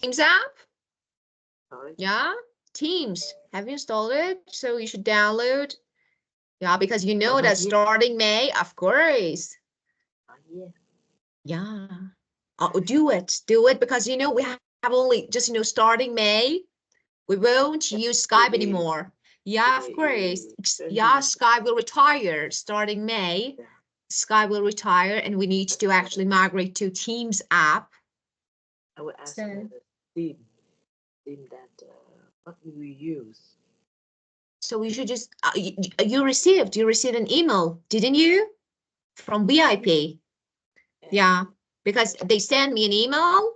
Teams app? Sorry. Yeah, Teams. Have you installed it? So you should download. Yeah, because you know that starting May, of course. Yeah. Yeah. Oh, do it because you know we have only just starting May. We won't use Skype anymore. Yeah, of course. Yeah, Skype will retire starting May. Yeah. Skype will retire, and we need to actually migrate to Teams app. I will ask the team that what will we use? So you should just you received an email, didn't you? From VIP. Yeah, because they sent me an email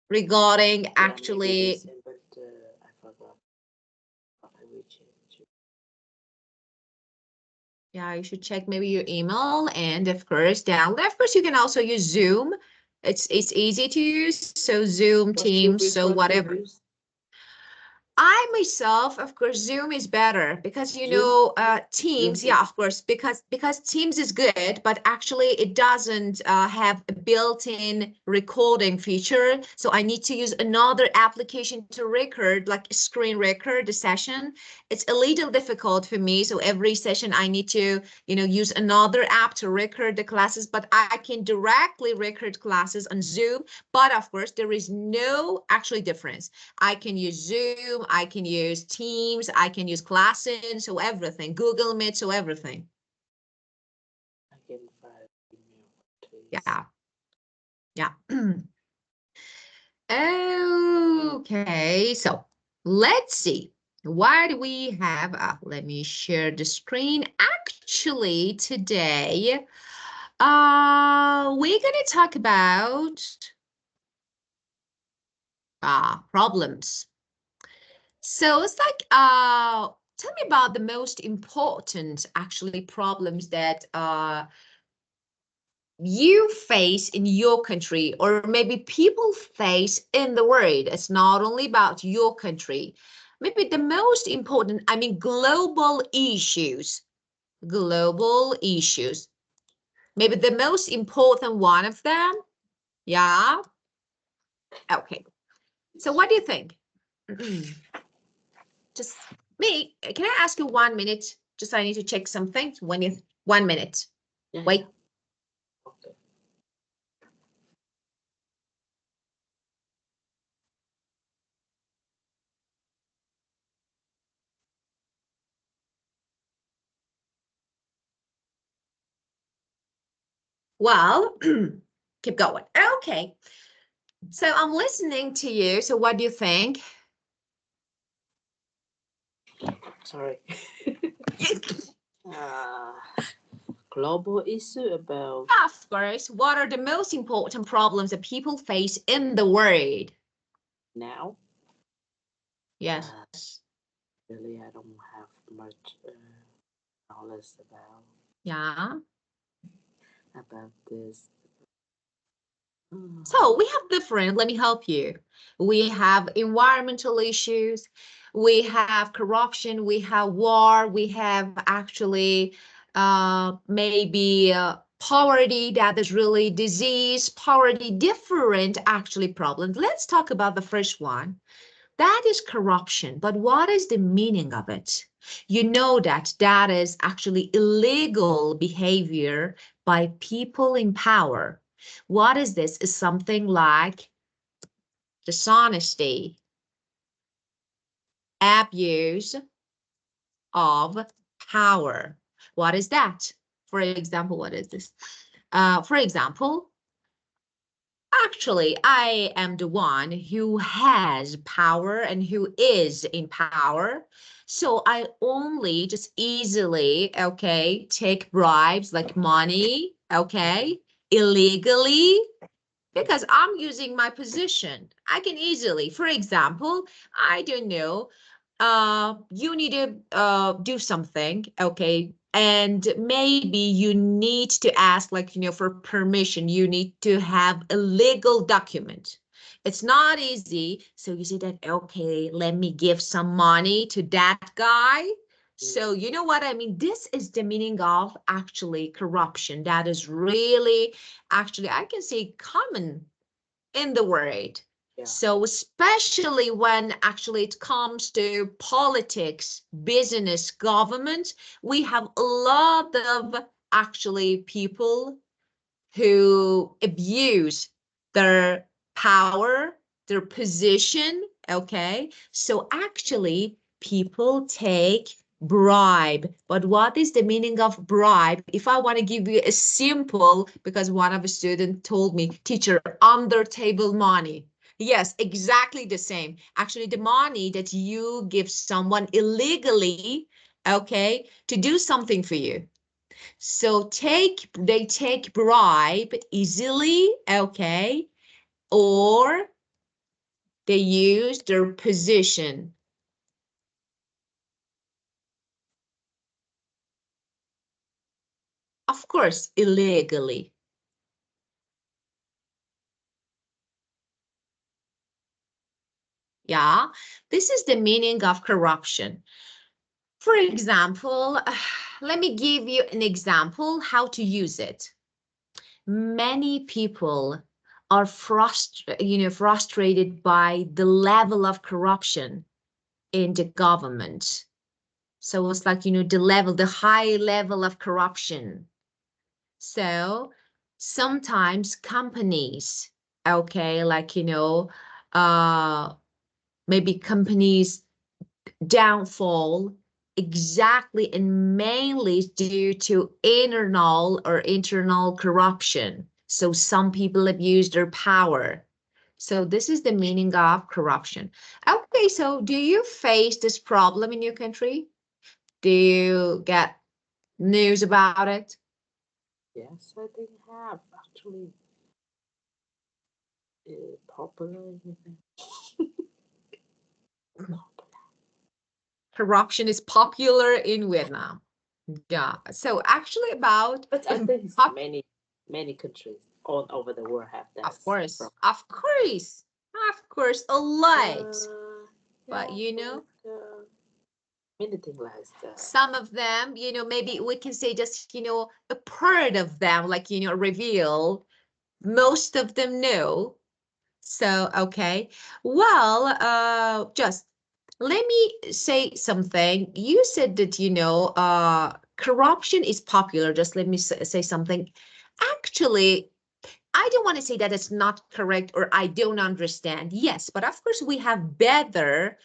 regarding actually. But I forgot. I will change it. Yeah, you should check maybe your email, and of course download. Of course, you can also use Zoom. It's easy to use. So Zoom, Teams, so whatever. I myself, of course, Zoom is better because Teams, yeah, of course, because Teams is good, but actually it doesn't have a built-in recording feature. So I need to use another application to record, like screen record the session. It's a little difficult for me. So every session I need to, use another app to record the classes, but I can directly record classes on Zoom. But of course, there is no actually difference. I can use Zoom, I can use Teams, I can use Classroom, so everything. Google Meet, so everything. I can find email, please. Yeah. Yeah. Okay, so let's see. What do we have? Let me share the screen. Actually, today, we're gonna talk about problems. So it's like, tell me about the most important actually problems that you face in your country, or maybe people face in the world. It's not only about your country. Maybe the most important, I mean, global issues. Global issues. Maybe the most important one of them. Yeah. Okay. So what do you think? Just me, can I ask you 1 minute? Just I need to check something. 1 minute. Yeah, Wait. Yeah. Okay. Well, keep going. Okay. So I'm listening to you. So what do you think? Sorry. Global issue about. Of course, what are the most important problems that people face in the world? Now? Yes. Really, I don't have much knowledge about. Yeah. About this. So we have different, let me help you. We have environmental issues, we have corruption, we have war, we have actually maybe poverty, that is really disease, poverty, different actually problems. Let's talk about the first one. That is corruption, but what is the meaning of it? You know that is actually illegal behavior by people in power. What is this? Is something like dishonesty, abuse of power. What is that? For example, what is this? For example, actually, I am the one who has power and who is in power. So I only just easily, okay, take bribes like money, okay, illegally, because I'm using my position. I can easily, for example, I don't know, you need to do something, okay, and maybe you need to ask, like, for permission. You need to have a legal document. It's not easy. So you say that, okay, let me give some money to that guy. So you know what I mean? This is the meaning of actually corruption. That is really, actually, I can say common in the world. Yeah. So especially when actually it comes to politics, business, government, we have a lot of actually people who abuse their power, their position, okay? So actually people take bribe. But what is the meaning of bribe? If I want to give you a simple, because one of the students told me, teacher, under table money. Yes, exactly the same. Actually, the money that you give someone illegally, okay, to do something for you. So they take bribe easily, okay, or they use their position. Of course, illegally. Yeah, this is the meaning of corruption. For example, let me give you an example how to use it. Many people are frustrated by the level of corruption in the government. So it's like, the high level of corruption. So sometimes companies, okay, like, maybe companies downfall exactly and mainly due to internal corruption. So some people abuse their power. So this is the meaning of corruption. Okay, so do you face this problem in your country? Do you get news about it? Yes, I think have actually popular. Corruption is popular in Vietnam. Yeah. So actually about But I think many countries all over the world have that. of course, a lot. But Yeah, many things like that. some of them, maybe we can say just, a part of them, like, reveal. Most of them know. So, okay. Well, just let me say something. You said that, corruption is popular. Just let me say something. Actually, I don't want to say that it's not correct or I don't understand. Yes, but of course we have better,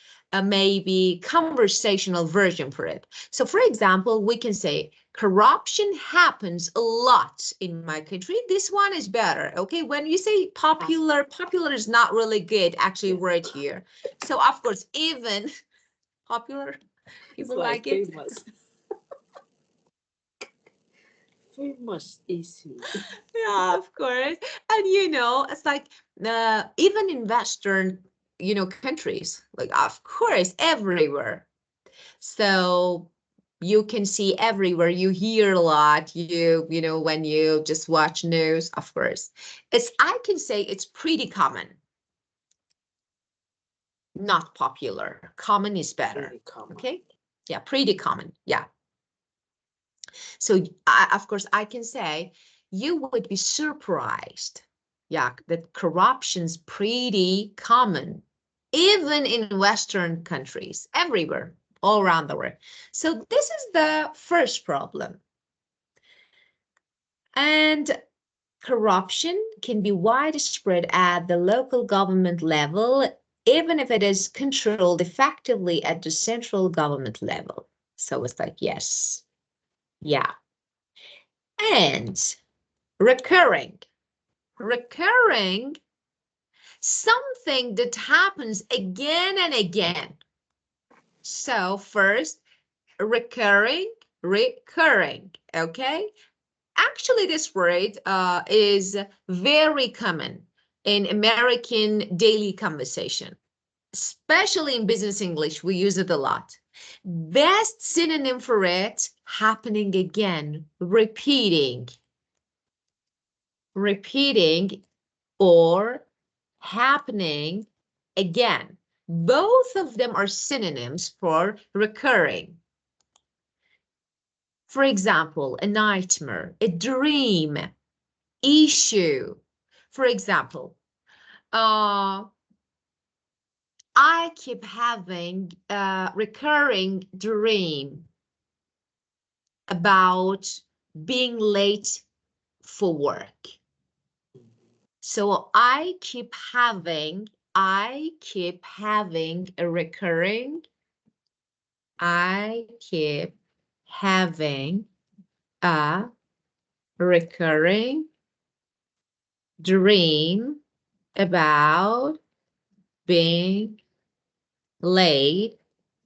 maybe conversational version for it. So for example, we can say corruption happens a lot in my country. This one is better. Okay, when you say popular, popular is not really good actually word here. So of course, even popular, people like it. Famous. Famous easy. Yeah, of course. And it's like even in Western, countries, like of course, everywhere. So you can see everywhere, you hear a lot, when you just watch news, of course. I can say it's pretty common, not popular. Common is better. Really common. Okay? Yeah, pretty common. Yeah. So of course, I can say you would be surprised, yeah, that corruption's pretty common, even in Western countries, everywhere, all around the world. So this is the first problem. And corruption can be widespread at the local government level, even if it is controlled effectively at the central government level. So it's like, yes, yeah. And recurring, something that happens again and again. So first, recurring, okay? Actually, this word is very common in American daily conversation, especially in business English. We use it a lot. Best synonym for it, happening again, repeating, or happening again. Both of them are synonyms for recurring. For example, a nightmare, a dream, issue. For example, I keep having a recurring dream about being late for work. So I keep having a recurring, I keep having a recurring dream about being late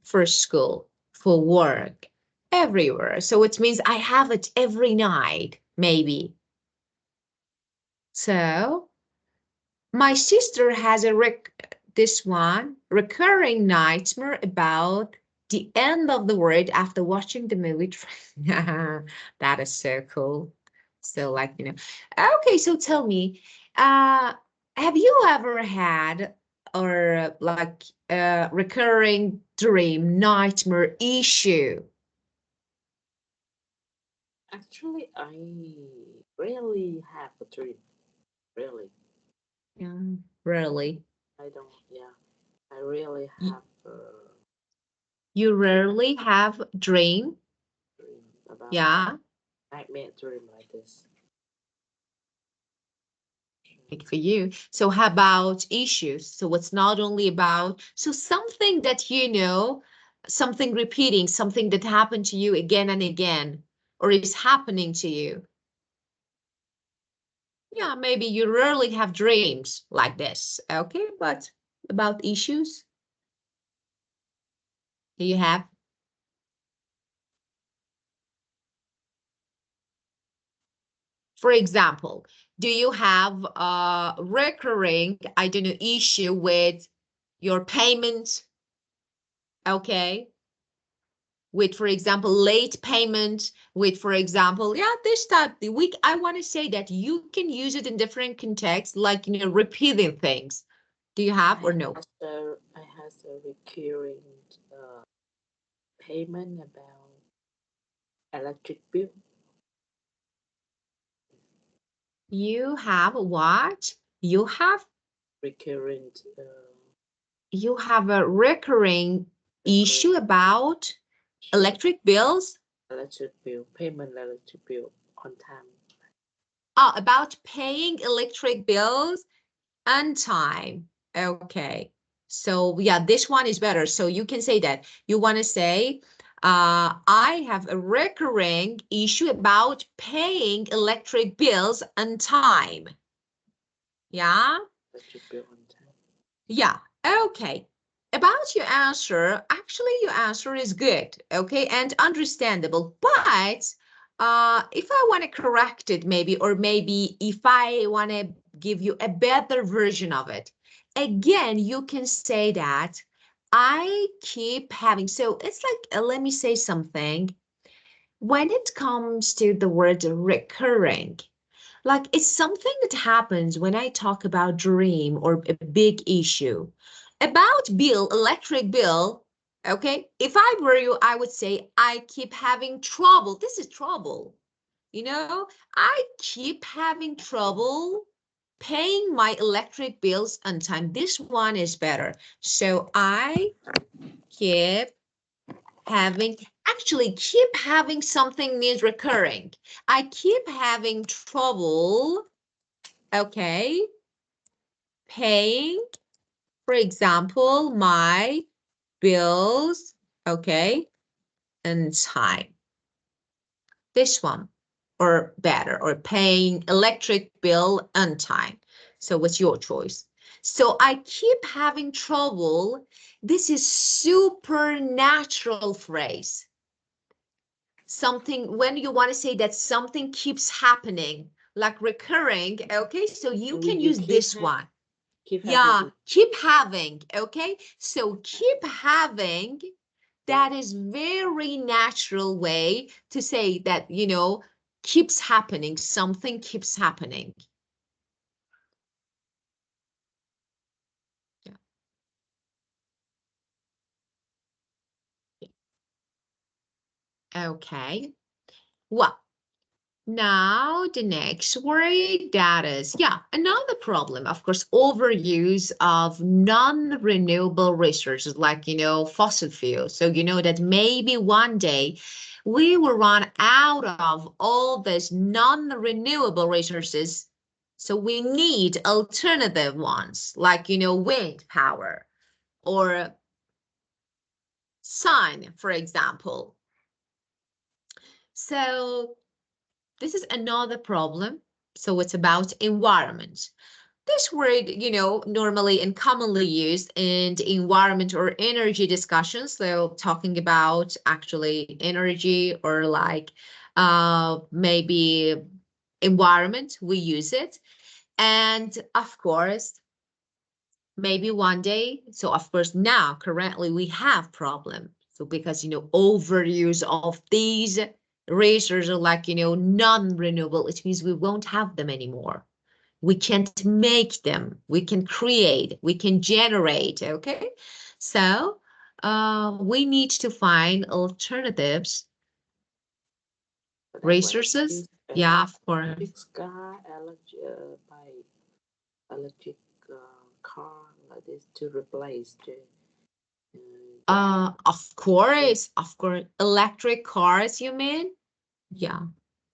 for school, for work, everywhere. So it means I have it every night, maybe. So my sister has this one recurring nightmare about the end of the world after watching the movie. That is so cool. So like, okay, so tell me, have you ever had or like a recurring dream nightmare issue? Actually, I rarely have a dream. Really, Yeah, really. I don't. Yeah, I really Y- have a You rarely have dream, dream about yeah. nightmare dream like this. Like for you. So how about issues? So it's not only about, so something that something repeating, something that happened to you again and again, or is happening to you. Yeah, maybe you rarely have dreams like this. Okay, but about issues, do you have? For example, do you have a recurring, I don't know, issue with your payment? Okay. With, for example, late payment, with, for example, yeah, this type, the week, I want to say that you can use it in different contexts, like, repeating things. Do you have or no? I has a recurring uh, payment about electric bill. You have what? Recurring You have a recurring recurring issue about issue. electric bills? Electric bill payment, electric bill on time. About paying electric bills on time. Okay. So yeah, this one is better. So you can say that. You want to say, I have a recurring issue about paying electric bills on time. Yeah? Electric bill on time. Yeah. Okay. About your answer, actually your answer is good, okay, and understandable. But if I want to correct it maybe, or maybe if I want to give you a better version of it, again, you can say that I keep having, so it's like, let me say something. When it comes to the word recurring, like it's something that happens when I talk about dream or a big issue. About bill, electric bill, okay? If I were you, I would say I keep having trouble. This is trouble. I keep having trouble paying my electric bills on time. This one is better. So I keep having, actually keep having something means recurring. I keep having trouble, okay, paying, for example, my bills, okay, in time. This one, or better, or paying electric bill on time. So what's your choice? So I keep having trouble. This is supernatural phrase. Something, when you want to say that something keeps happening, like recurring, okay, so you can You use this one. keep Yeah, having. keep having, okay? So keep having, that is very natural way to say that, keeps happening, something keeps happening. Yeah. Okay. Well, Now, the next word, that is, yeah, another problem, of course, overuse of non-renewable resources like, fossil fuels. So, that maybe one day we will run out of all these non-renewable resources. So we need alternative ones like, wind power or sun, for example. So this is another problem. So it's about environment. This word, normally and commonly used in the environment or energy discussions. So talking about actually energy or like maybe environment, we use it. And of course, maybe one day. So of course, now currently we have problem. So because, overuse of these resources are like, non-renewable, it means we won't have them anymore. We can't make them. We can create, we can generate, okay? So we need to find alternatives, resources. Yeah, of course. Electric car, electric car like this to replace the Of course, electric cars, you mean? Yeah.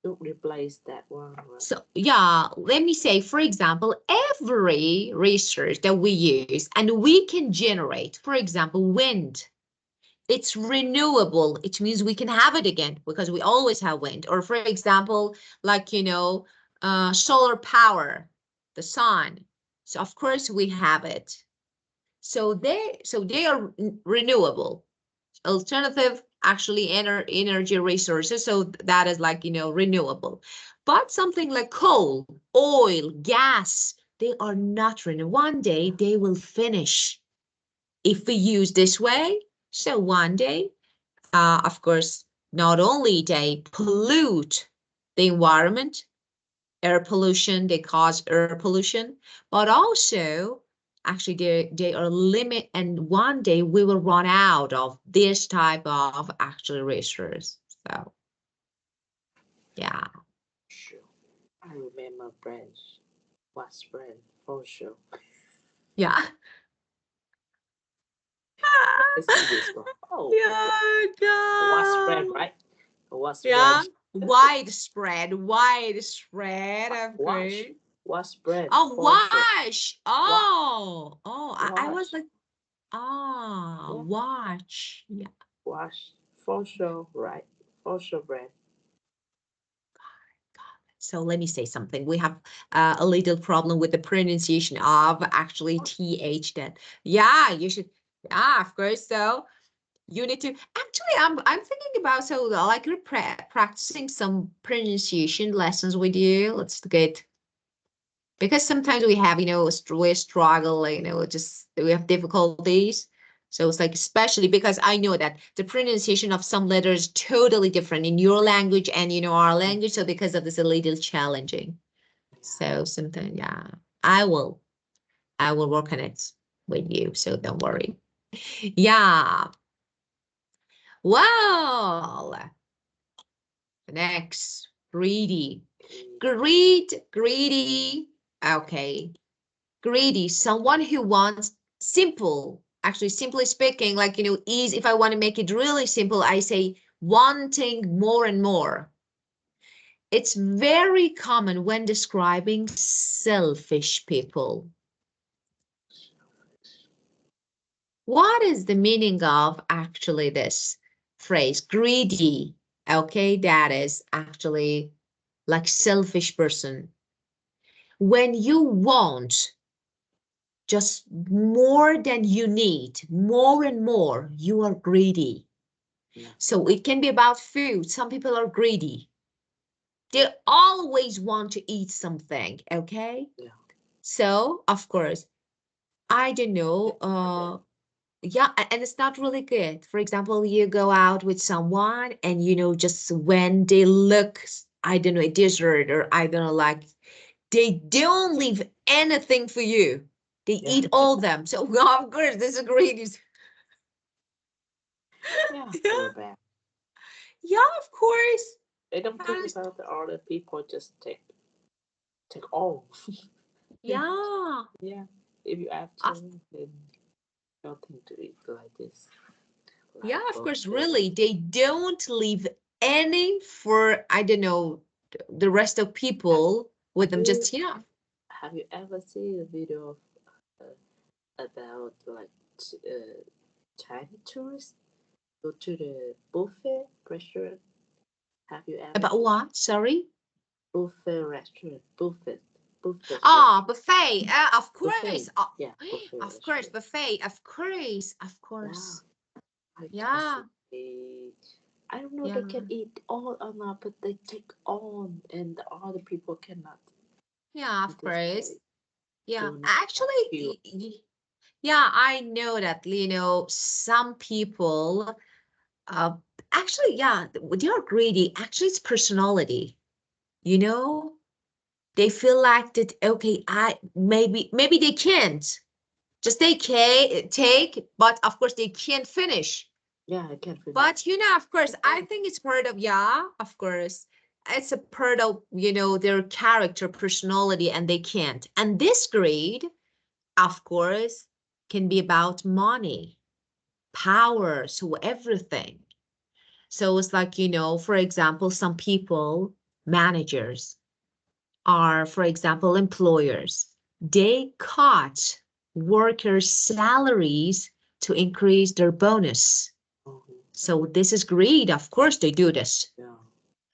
to replace that one. Right? So yeah, let me say, for example, every resource that we use and we can generate, for example, wind, it's renewable. It means we can have it again because we always have wind. Or for example, like, solar power, the sun. So of course we have it. So they are renewable. Alternative actually energy resources, so that is like renewable, but something like coal, oil, gas, they are not renewable. One day they will finish if we use this way. So one day of course, not only they pollute the environment, air pollution, they cause air pollution, but also actually they are limit, and one day we will run out of this type of actual resource. So yeah. Sure. I remember brands. What's brand? For sure. Yeah. I see this one. Oh, Yeah, what's brand, no. right? What's Yeah. brand? Widespread, of Wash. course. What's brand? Oh, For sure. wash. What? I was Wash. like, Yeah. watch. Yeah. Wash. For sure, right? For sure, brand. So let me say something. We have a little problem with the pronunciation of actually th. That yeah, you should. Yeah, of course. So you need to actually. I'm thinking about so like practicing some pronunciation lessons with you. Let's get, because sometimes we have, we struggle, just we have difficulties. So it's like, especially because I know that the pronunciation of some letters totally different in your language and, our language. So because of this, a little challenging. So sometimes, yeah, I will, work on it with you. So don't worry. Yeah. Well, next, greedy. Greedy. Okay. Greedy, someone who wants simple, actually simply speaking, like, easy. If I want to make it really simple, I say wanting more and more. It's very common when describing selfish people. What is the meaning of actually this phrase, greedy? Okay, that is actually like selfish person. When you want just more than you need, more and more, you are greedy. So it can be about food. Some people are greedy. They always want to eat something, okay? Yeah. So, of course, I don't know, yeah, and it's not really good. For example, you go out with someone and, just when they look, I don't know, a dessert, or I don't know, like, they don't leave anything for you. They eat all them. So of course, this is greedy. Yeah. Yeah. Very bad. Yeah, of course. They don't That think is, about the other people. Just take all. yeah. Yeah. If you have Of, to, then don't think to eat like this. Like yeah, of course, buffet. really. They don't leave any for, I don't know, the rest of Have, people with have them. you Just, yeah. have you ever seen a video of about like Chinese tourists go to the buffet restaurant? Have you ever About seen what? Sorry. buffet restaurant? Buffet Ah, restaurant. buffet. Of course. Buffet. Yeah, buffet Of course, restaurant. buffet. Of course. Of Yeah, course. I can Yeah. see. I don't know they Yeah. can eat all or not, but they take on, and the other people cannot. Yeah, of This course. way, Yeah. do not Actually, feel. yeah, I know that, some people, uh, actually, yeah, they are greedy. Actually, it's personality, you know? They feel like that, okay, maybe they can't. Just take, but of course they can't finish. Yeah, I can finish. But of course, I think it's part of, yeah, of course. It's a part of, their character, personality, and they can't. And this greed, of course, can be about money, power, so everything. So it's like, for example, some people, managers, are, for example, employers. They cut workers' salaries to increase their bonus. So this is greed. Of course, they do this. Yeah.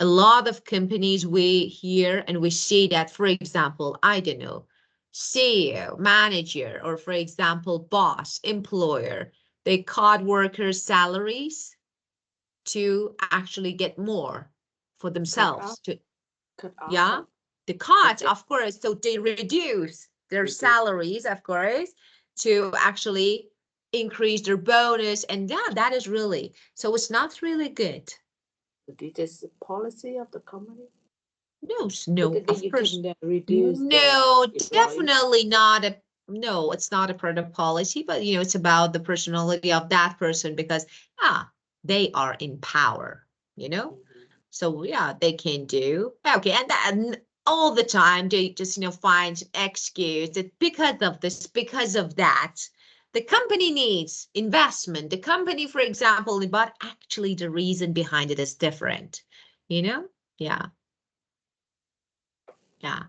A lot of companies we hear and we see that, for example, I don't know, CEO, manager, or for example, boss, employer, they cut workers' salaries to actually get more for Cut off. themselves. Cut off. Yeah, the But cut, they of course, so they reduce their reduce. salaries, of course, to actually increase their bonus. And yeah, that is really, so it's not really good. This is the policy of the company. No, But no, then of you course. can reduce the No, employees. definitely not a, no, it's not a part of policy, but it's about the personality of that person because they are in power, So yeah, they can do. Okay, and all the time they just, find an excuse that because of this, because of that, the company needs investment. The company, for example, but actually the reason behind it is different, you know? Yeah, yeah.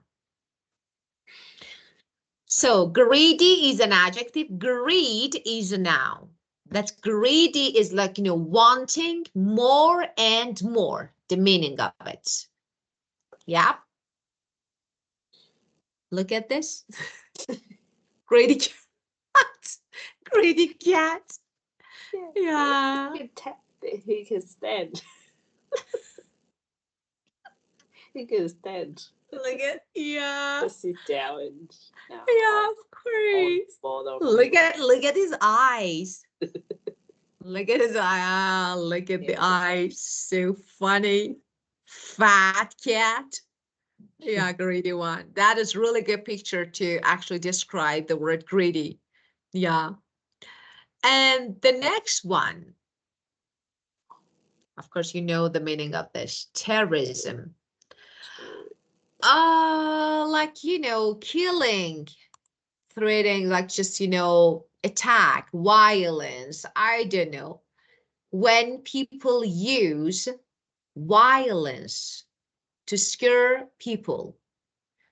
So greedy is an adjective. Greed is a noun. That's greedy is like, wanting more and more, the meaning of it. Yeah. Look at this. Greedy cat. Greedy cat. Yeah. He can stand. He can stand. Look at, yeah. Just sit down and Yeah, on of course. bottom. Look at his eyes. Look at his eye. Look at the Yeah. eyes. So funny. Fat cat. Yeah, greedy one. That is really good picture to actually describe the word greedy. Yeah. And the next one, of course, you know the meaning of this, terrorism. Like, killing, threatening, like just, attack, violence. I don't know. When people use violence to scare people,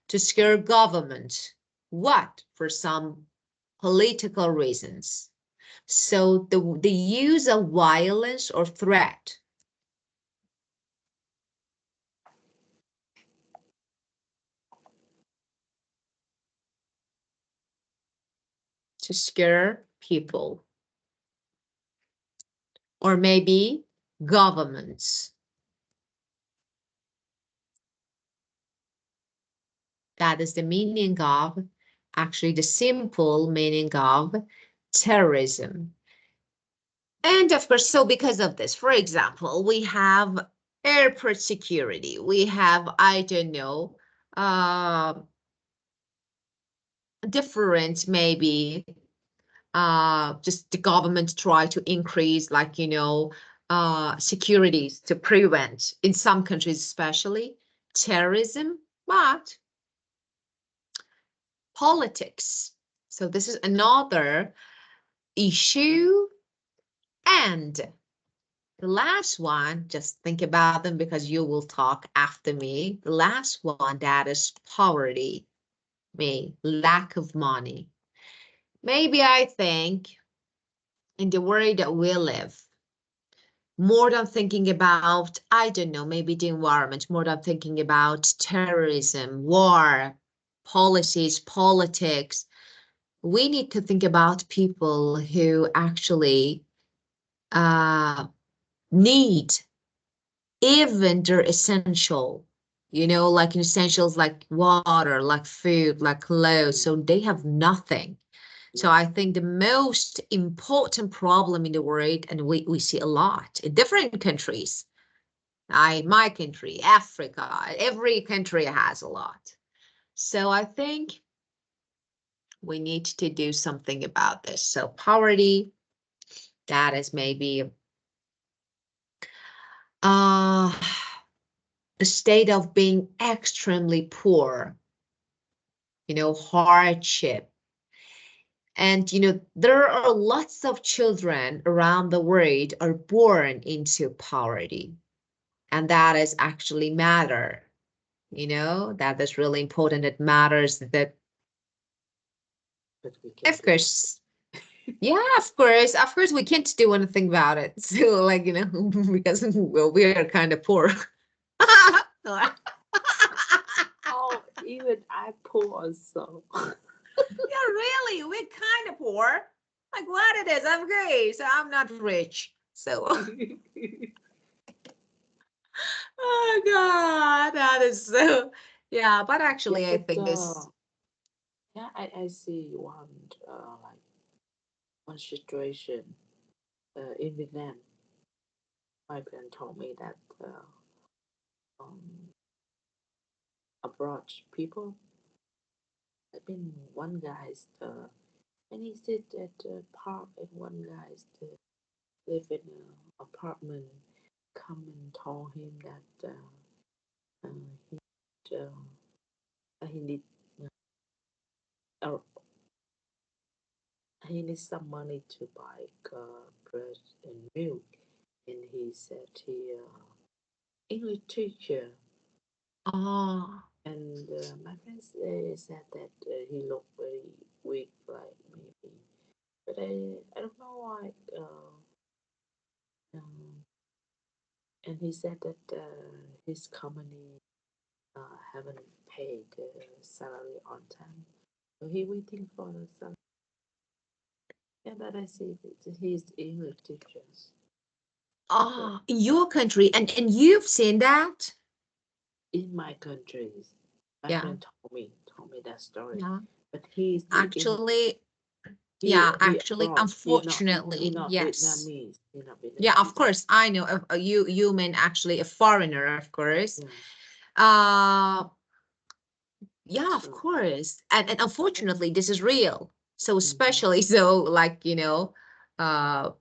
to scare government, what? For some political reasons. So the use of violence or threat to scare people, or maybe governments. That is the meaning of, actually the simple meaning of terrorism. And of course, so because of this, for example, we have airport security. We have, I don't know, different maybe, just the government try to increase, like, securities to prevent, in some countries especially, terrorism, but politics. So this is another issue. And the last one, just think about them because you will talk after me. The last one, that is poverty, lack of money. Maybe I think in the world that we live, more than thinking about, I don't know, maybe the environment, more than thinking about terrorism, war, policies, politics, we need to think about people who actually need even their essential, like essentials like water, like food, like clothes, so they have nothing. So I think the most important problem in the world, and we see a lot in different countries, my country, Africa, every country has a lot. So I think we need to do something about this. So poverty, that is maybe a state of being extremely poor, hardship. And, there are lots of children around the world are born into poverty. And that is actually matter, that is really important. It matters that, But we can of course, yeah, of course, we can't do anything about it. So like, because well, we are kind of poor. Oh, even I poor also. Yeah, really, we're kind of poor. Like what it is, I'm gay, so I'm not rich. So, oh God, that is so, yeah, but actually Yeah, I but think this, yeah, I see one situation in Vietnam. My friend told me that um, abroad people. I mean, one guy's and he said at the park, and one guy's live in an apartment. Come and told him that he he need uh, he needs some money to buy bread and milk, and he said he English teacher. oh, And my friends said that he looked very weak, like maybe. But I don't know why. Um, and he said that his company haven't paid the salary on time. So he waiting for the salary. Yeah, but I see that he's English teachers. But in your country, and you've seen that? in my countries, my Yeah, friend told me that story. yeah. But he's in Actually, yeah, he actually, abroad. He unfortunately, not yes. Vietnamese. He not Yeah, of Vietnamese. course, I know. You mean actually a foreigner, of course. Yeah. Uh, yeah, of So course. And unfortunately, this is real. So mhm. especially so like, uh,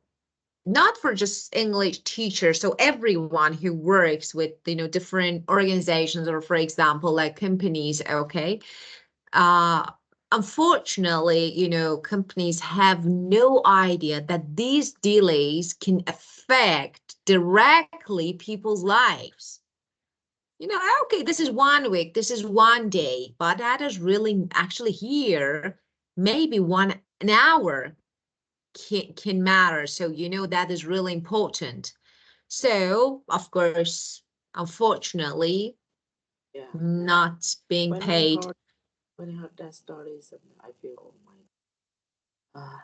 not for just English teachers, so everyone who works with, different organizations or, for example, like companies, okay? Uh, Unfortunately, companies have no idea that these delays can affect directly people's lives. Okay, this is 1 week, this is 1 day, but that is really actually here, maybe an hour can matter. So, that is really important. So, of course, unfortunately, Yeah. not being When I paid. heard when I heard that story, I feel, oh my,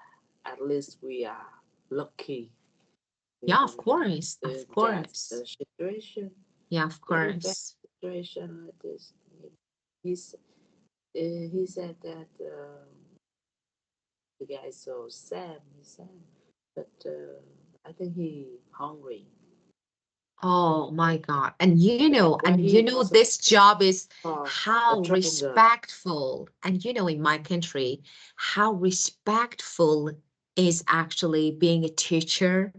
at least we are lucky. We Yeah, of don't have course, to of get course. the situation, Yeah, of very bad course. situation like this. He's he said that the guy is so sad. He's sad, but I think he hungry. Oh my God. And When he was this job is a how trainer, respectful. And in my country, how respectful is actually being a teacher.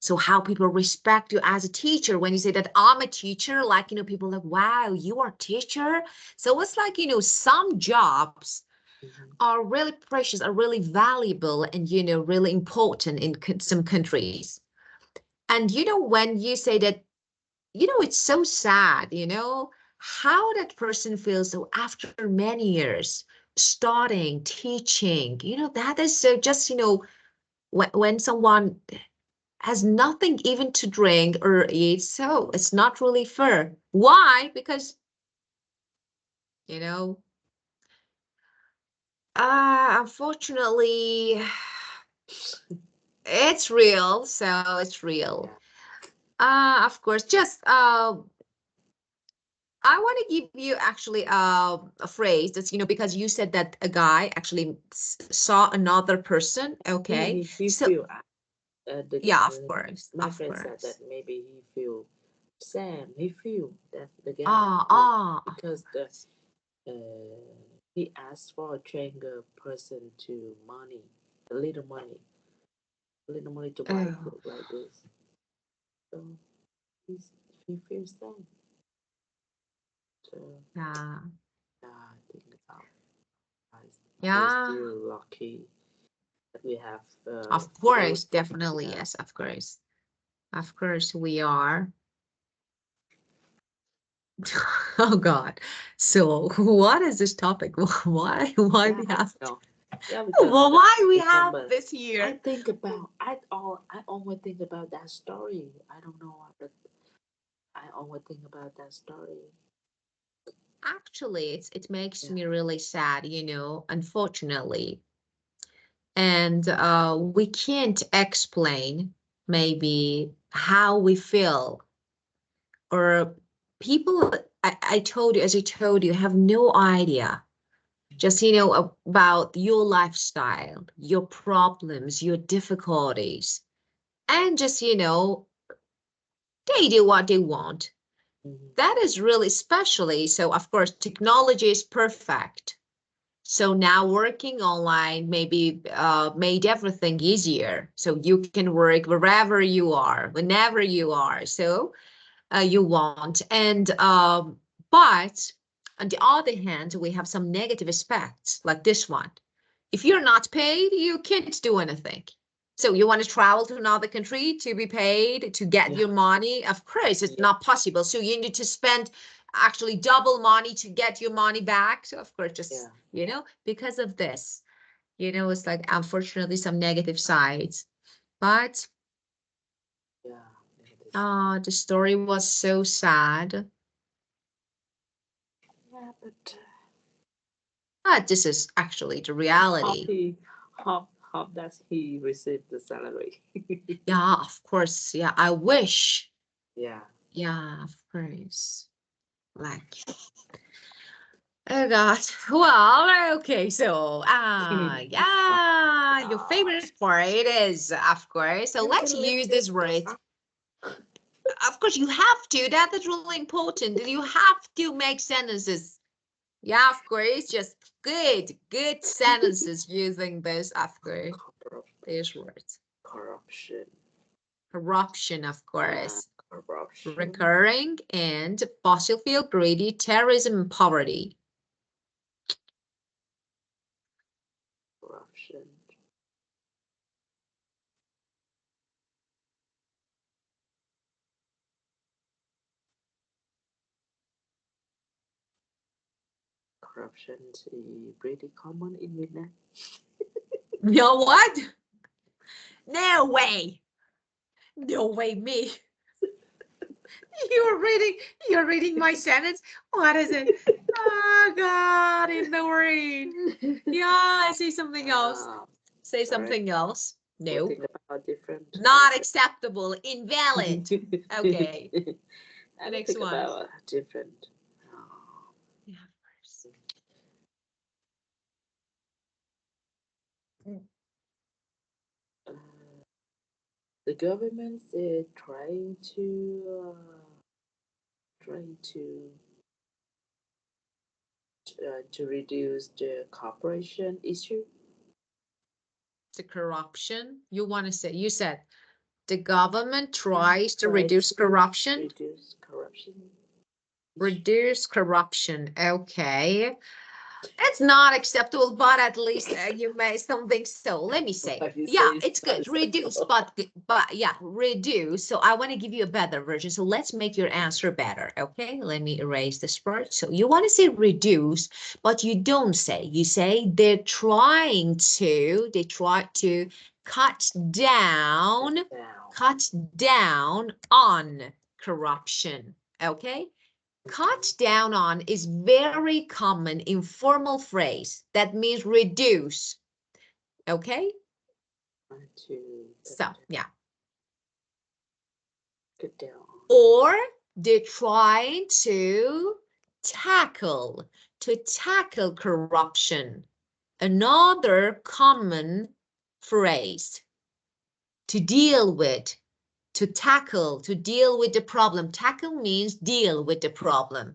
So how people respect you as a teacher when you say that I'm a teacher, like, people like, wow, you are a teacher. So it's like, some jobs are really precious, are really valuable, and, really important in some countries. And, when you say that, it's so sad, how that person feels. So after many years studying, teaching, that is so just, when someone has nothing even to drink or eat, so it's not really fair. Why? Because, you know, unfortunately, it's real, so it's real. Yeah. Of course, just I want to give you actually a phrase that's, because you said that a guy actually saw another person. Yeah, Okay. he So, feel yeah, of course, my of friend said that course. maybe he feel Sam. He feel that the guy Ah, he, ah, because the he asked for a stranger person to money, a little money to buy oh, food like this. So he's he feels Sam. So yeah, I think about I, we're yeah. still lucky that we have Of both. course, definitely, Yeah. yes, of course. Of course we are. Oh God. So what is this topic? Why Yeah, we I have know. Yeah, because well, why we have remember, this here? I always think about that story. I don't know why, but I always think about that story. Actually, it makes Yeah. me really sad, unfortunately. And we can't explain maybe how we feel, or people, I told you, as I told you, have no idea. Just, about your lifestyle, your problems, your difficulties, and just, they do what they want. Hmm. That is really especially. So, of course, technology is perfect. So now working online maybe made everything easier. So you can work wherever you are, whenever you are. So you want. And but on the other hand, we have some negative aspects like this one. If you're not paid, you can't do anything. So you want to travel to another country to be paid to get Yeah. your money? Of course, it's Yeah. not possible. So you need to spend actually double money to get your money back. So of course, just Yeah. because of this, it's like unfortunately some negative sides. But Yeah. It is. the story was so sad. Yeah, but But this is actually the hope reality. he hope that he received the salary. Yeah, of course. Yeah, I wish. Yeah. Yeah, of course. Like, oh God. Well, okay. So, yeah, your favorite part is, of course. So let's use this word. Of course, you have to. That is really important. You have to make sentences. Yeah, of course. Just good sentences using this, of course. These words. Corruption. Corruption, of Yeah. course. Corruption. Recurring and fossil fuel, greedy, terrorism, and poverty. Corruption. Corruption is pretty common in Vietnam. You know what? No way. No way, me. You're reading my sentence. What is it? Oh God, in the rain. Yeah, I say something else. Ah, Say sorry. something else. We'll Nope. think about different. Not acceptable. Invalid. Okay. I The will next think one. about different. Oh, Yeah, of course. uh, the government is trying to reduce the corporation issue. The corruption. You want to say, you said The government tries to reduce corruption. Reduce corruption. Reduce corruption. Okay. It's not acceptable, but at least you made something. So let me say, yeah, it's good. Reduce, but yeah, reduce. So I want to give you a better version. So let's make your answer better. Okay, let me erase this part. So you want to say reduce, but you don't say. You say they try to cut down on corruption. Okay. Cut down on is very common informal phrase that means reduce. Okay? So, yeah. Cut down. Or they're trying to tackle corruption. Another common phrase. To deal with, to tackle, to deal with the problem. Tackle means deal with the problem.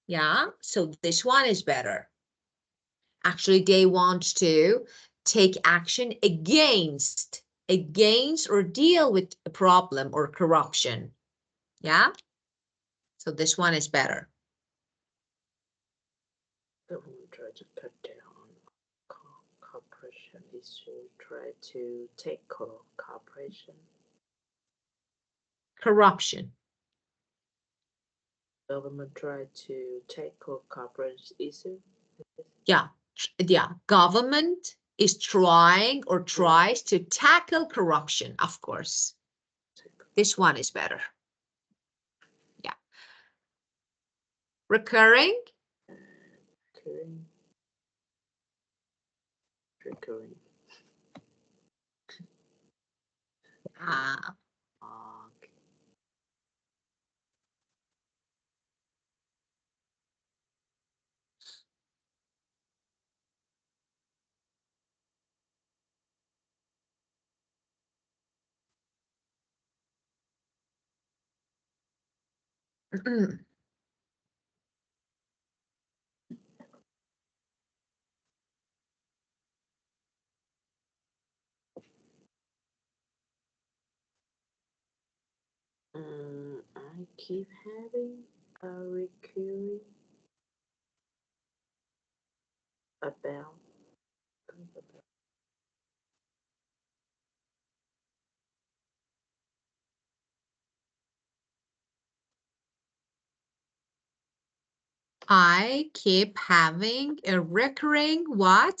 Yeah, so this one is better. Actually, they want to take action against or deal with a problem or corruption. Yeah, so this one is better. The woman tried to cut down corporation issue, try to tackle corporation. Corruption. Government tried to tackle corporation issue. Yeah, government is trying or tries to tackle corruption, of course. This one is better. Yeah. Recurring. Recurring. Ah. I keep having a recurring about I keep having a recurring what?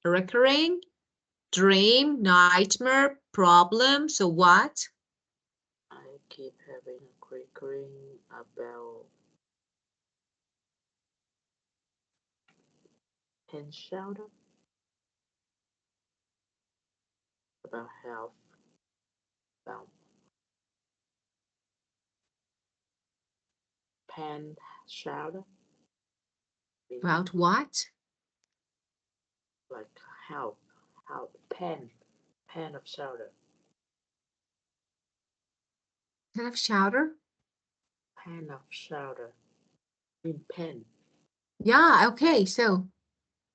A recurring dream, nightmare, problem. So what? I keep having a recurring about pen shoulder, about health, about pen shoulder. About what? Like help, pen of shoulder. Kind of shouter? Pen of shoulder. In pen. Yeah, okay. So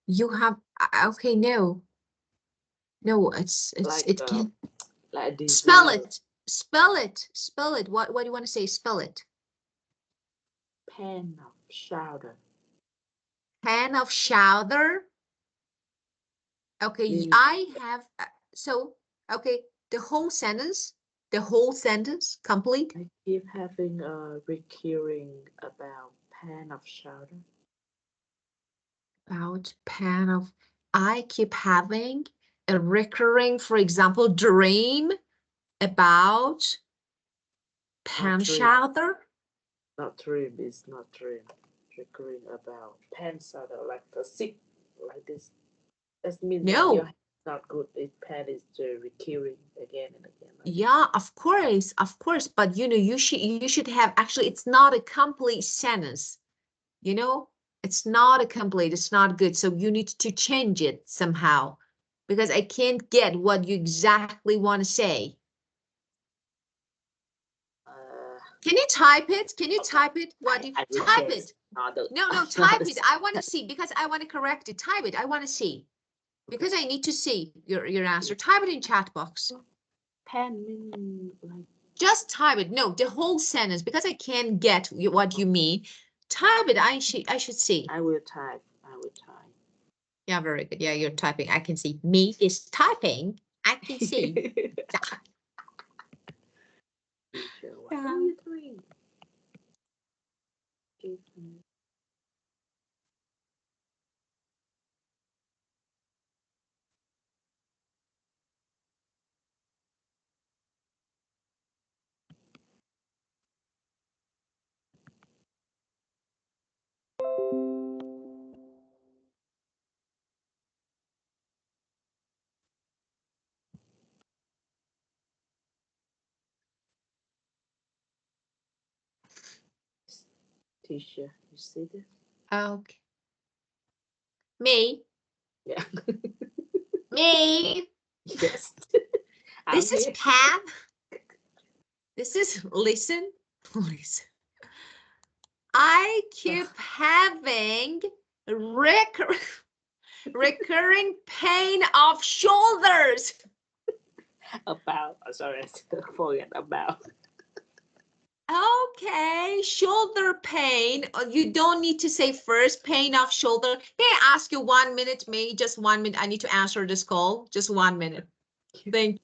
you have okay, no. No, Like it can like spell desire. it. Spell it. Spell it. What do you want to say? Spell it. Pen of shoulder. Pan of shoulder. Okay, I have so okay, the whole sentence complete. I keep having a recurring about pen of shoulder. About pan of I keep having a recurring, for example, dream about pan shoulder. Not dream, it's not dream. Recurring about pen shoulder, like a sick, like this. That means that No. your head is not good. It pen is recurring again and again. Like Yeah, of course, but you know, you should have actually it's not a complete sentence. You know, it's not a complete, it's not good. So you need to change it somehow because I can't get what you exactly want to say. Can you type it? Can you type it? What you type it? No, type it. I want to see because I want to correct it. Type it. I want to see because I need to see your answer. Type it in chat box. pen mean like Just type it. No, the whole sentence, because I can't get what you mean. Type it. I should see. I will type. I will type. Yeah, very good. Yeah, you're typing. I can see. Me is typing. I can see. Teacher, what Yeah. are you doing? Give me. Teacher, you see this? Okay. Me. Yeah. Me. Yes. I'm This is here. Pam. This is listen. Listen. I keep having recurring pain of shoulders. About. Oh, sorry, I forget about. Okay, shoulder pain. You don't need to say first pain of shoulder. May I ask you 1 minute, maybe just 1 minute? I need to answer this call. Just 1 minute. Thank you.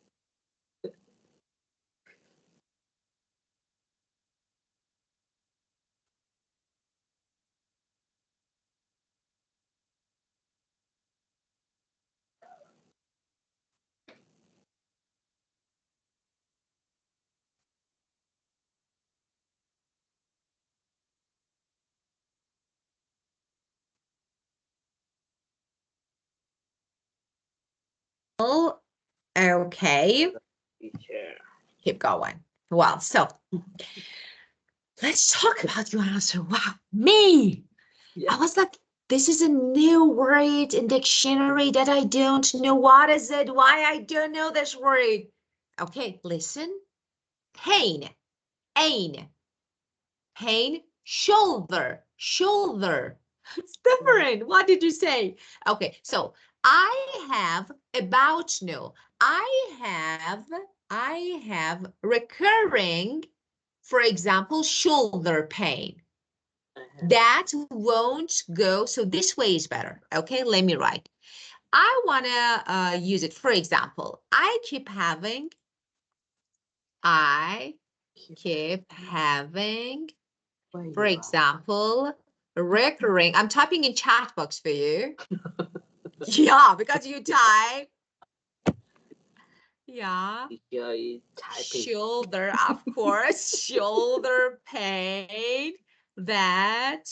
Oh, okay. Teacher. Keep going. Well, so let's talk about your answer. Wow, me. Yeah. I was like, this is a new word in dictionary that I don't know. What is it? Why I don't know this word? Okay, listen. Pain. Pain. Pain. Shoulder. Shoulder. It's different. What did you say? Okay, so I have about no. I have recurring, for example, shoulder pain. That won't go. So this way is better. Okay, let me write. I want to use it. For example, I keep having, for example, recurring. I'm typing in chat box for you. Yeah, because you type. Yeah. You're typing. Shoulder, of course, shoulder pain that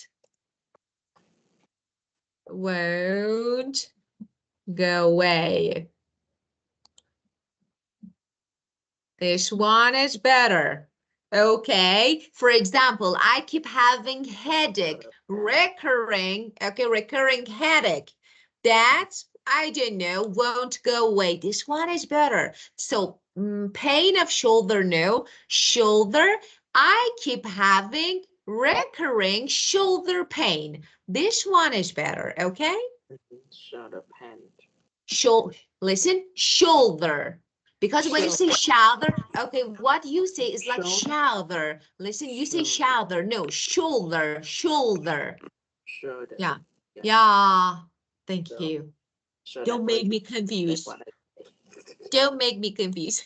won't go away. This one is better. Okay, for example, I keep having headache, recurring headache. That, I don't know, won't go away. This one is better. So pain of shoulder, no. Shoulder, I keep having recurring shoulder pain. This one is better, okay? Shoulder pain. Listen, shoulder. Because when you say shoulder, okay, what you say is like shoulder. Listen, you say shoulder. No, shoulder, shoulder. Shoulder. Yeah. Yeah. Thank you. Shoulder. Don't make me confused. Don't make me confused.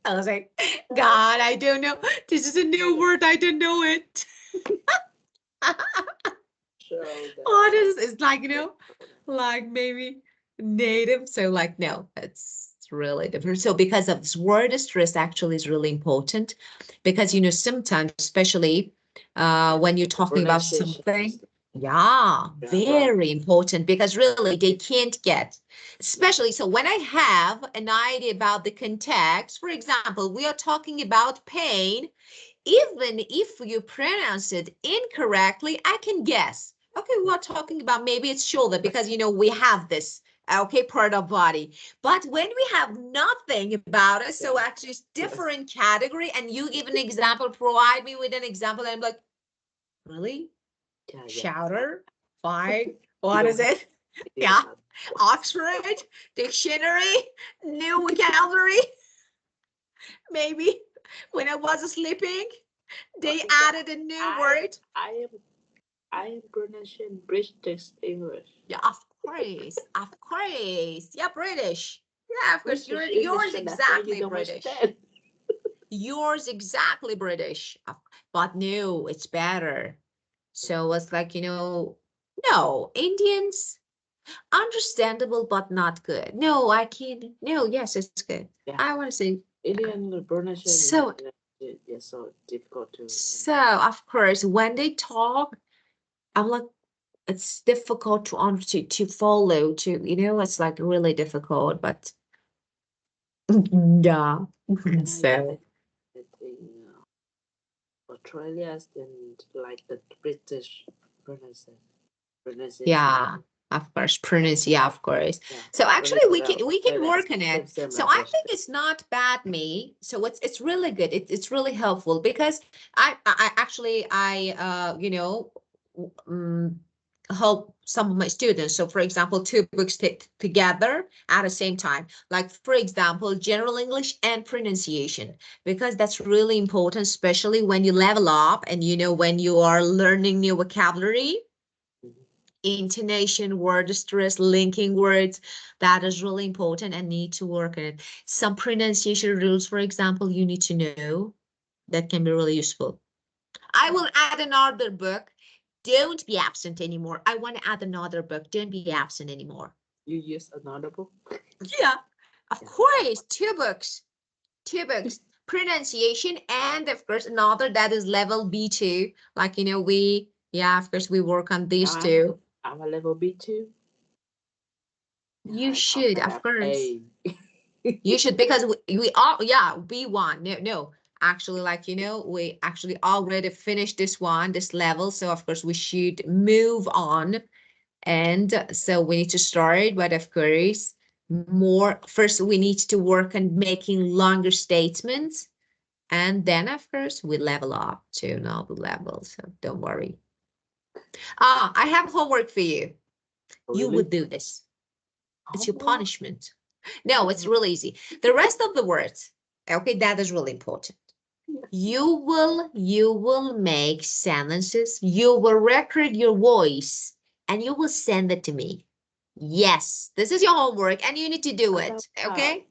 I was like, God, I don't know. This is a new word. I don't know it. Oh, this is like, you know, like maybe native. So like, no, it's really different. So because of this word stress actually is really important because, you know, sometimes, especially when you're talking about something, yeah, very important because really they can't get, especially, so when I have an idea about the context, for example, we are talking about pain, even if you pronounce it incorrectly, I can guess. Okay, we're talking about maybe it's shoulder because, you know, we have this, okay, part of body. But when we have nothing about it, so actually it's different category, and you give an example, provide me with an example, and I'm like, really? Shoulder? Fine. What is it? Yeah. Oxford Dictionary, New Vocabulary. Maybe when I was sleeping, they Okay, but added a new word. I am pronouncing British English. Yeah, of course, of course. Yeah, British. Yeah, of course. British English, Yours and that's why you exactly don't British. understand. Yours exactly British. But no, it's better. So it's like, no, Indians, understandable, but not good. No, I can't. No, yes, it's good. Yeah, I want to say. Indian pronunciation So, is so difficult to. so of course, when they talk, I'm like, it's difficult to understand, to follow, it's like really difficult, but yeah. And I So, think Australia and like the British pronunciation. yeah, of course, pronounce, yeah, of course. Yeah, So actually pronunciation we can Australia work on same it. same So like I think British. it's not bad, me. So it's really good. It's really helpful because I actually um, help some of my students. So for example, two books together at the same time. Like for example, general English and pronunciation, because that's really important, especially when you level up and when you are learning new vocabulary, Mhm. intonation, word stress, linking words. That is really important and need to work on it. Some pronunciation rules, for example, you need to know. That can be really useful. I will add another book. Don't be absent anymore. I want to add another book. Don't be absent anymore. You use another book. Yeah, of Yeah. course. Two books. Two books. Pronunciation and of course another that is level B2. Like, yeah, of course we work on these two. I'm a level B2. Yeah, You should, I of have course. A. You should, because we all, yeah, we won. No, no, actually, like, we actually already finished this one, this level. So of course we should move on. And so we need to start, but of course, more first we need to work on making longer statements. And then of course we level up to another level. So don't worry. I have homework for you. You Really? would do this. It's your Homework? punishment. No, it's really easy. The rest of the words, okay, that is really important. You will make sentences, you will record your voice, and you will send it to me. Yes, this is your homework, and you need to do About it, okay?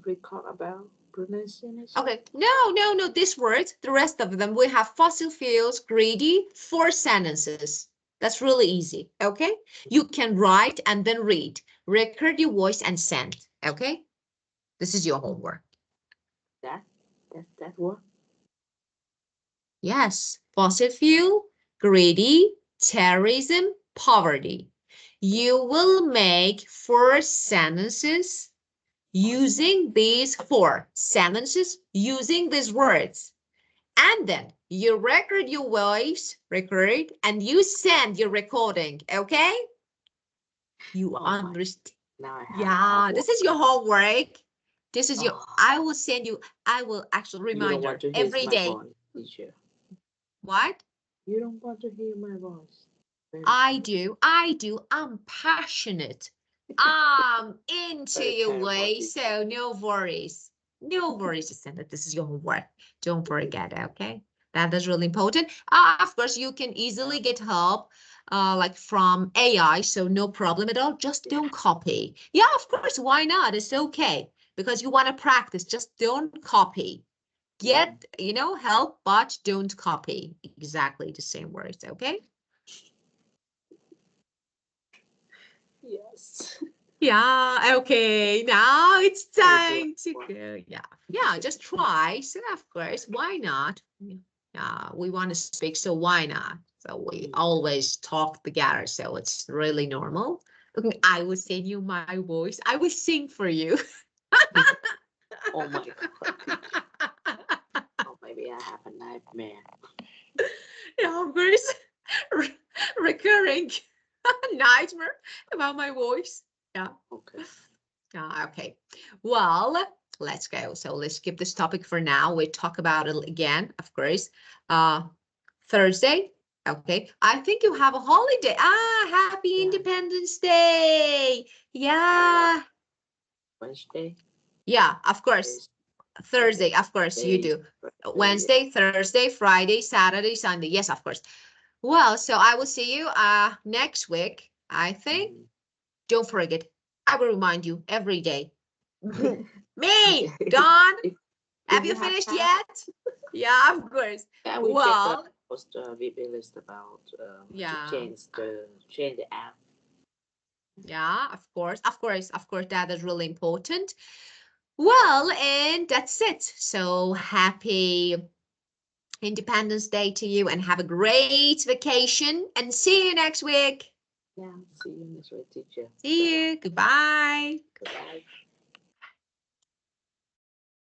record about pronunciation? Okay, no, no, no, this word, the rest of them, we have fossil fuels, greedy, 4 sentences. That's really easy, okay? You can write and then read, record your voice and send, okay? This is your homework. That that what? Yes, fossil fuel, greedy, terrorism, poverty. You will make 4 sentences using these 4 sentences, using these words. And then you record your voice, record, and you send your recording, okay? You Oh my! understand? Now I have Yeah, this is homework. your homework. This is your, Oh, I will send you, I will actually you don't want reminder to hear every my day. voice, teacher. What? You don't want to hear my voice. Very I terrible. do, I do. I'm passionate. I'm into Very your terrible way, teacher. so no worries. No worries, Jacinta. This is your homework. Don't forget, okay? That is really important. Of course, you can easily get help like from AI, so no problem at all. Just Yeah. don't copy. Yeah, of course, why not? It's okay because you want to practice. Just don't copy. Mm. Get, help, but don't copy exactly the same words, okay? Yes. Yeah, okay. Now it's I do time to homework. go. Yeah. Yeah, just try. So of course, why not? Yeah, we want to speak, so why not? So we Mm. always talk together, so it's really normal. Okay, I will send you my voice. I will sing for you. Oh my god, teacher. Oh, maybe I have a nightmare. Yeah, of course. Recurring nightmare about my voice. Yeah. Okay. Okay. Well, let's go. So let's skip this topic for now. We talk about it again, of course. Uh, Thursday. Okay. I think you have a holiday. Happy Yeah. Independence Day. I love Yeah. Wednesday. Yeah, of course. Is Thursday, of course you do. Wednesday, Thursday, Friday, Saturday, Sunday. Yes, of course. Well, so I will see you next week, I think. Don't forget, I will remind you every day. Me, Dawn, have you finished yet? Yeah, of course. Yeah, we Well, check the post VB list about yeah. to change the app. Yeah, of course, of course, of course, that is really important. Well, and that's it. So happy Independence Day to you and have a great vacation and see you next week. Yeah, see you next week, teacher. See you. Goodbye. Goodbye.